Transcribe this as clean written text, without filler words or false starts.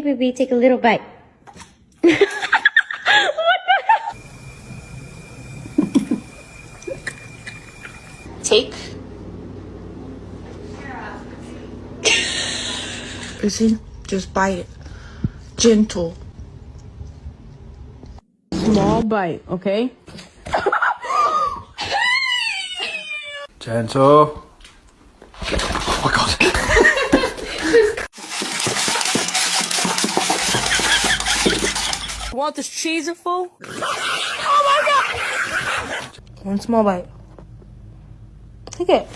Okay, baby, take a little bite. Take. You see? Just bite it. Gentle. Small bite, okay? Gentle. Oh my god. Want this cheese full? Oh my god! One small bite. Take it.